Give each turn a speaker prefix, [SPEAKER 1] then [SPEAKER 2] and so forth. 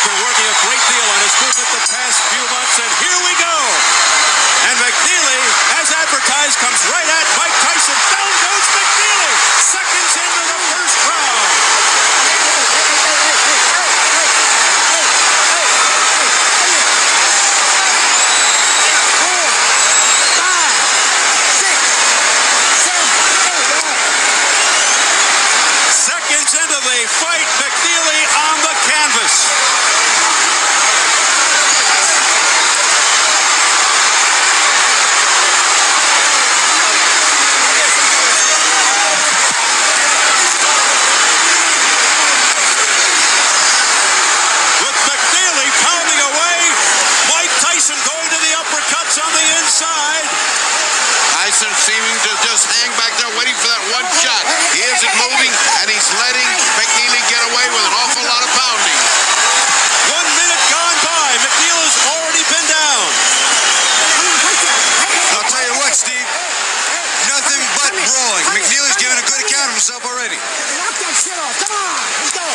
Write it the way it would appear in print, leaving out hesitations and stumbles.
[SPEAKER 1] been working a great deal on his movement the past few months, and here we go. And McNeely, as advertised, comes right at Mike Tyson. Down goes McNeely. Seconds into the first round. Seconds into the fight, McNeely on the canvas. With McNeely pounding away, Mike Tyson going to the uppercuts on the inside.
[SPEAKER 2] Tyson seeming to just hang back there waiting for that one shot. He isn't moving, and he's letting McNeely get away with an awful lot of pounding.
[SPEAKER 1] 1 minute gone by. McNeely's already been down.
[SPEAKER 3] I'll tell you what, Steve. Nothing but brawling. McNeely's giving a good account of himself already.
[SPEAKER 4] Knock that shit off. Come on. Let's go.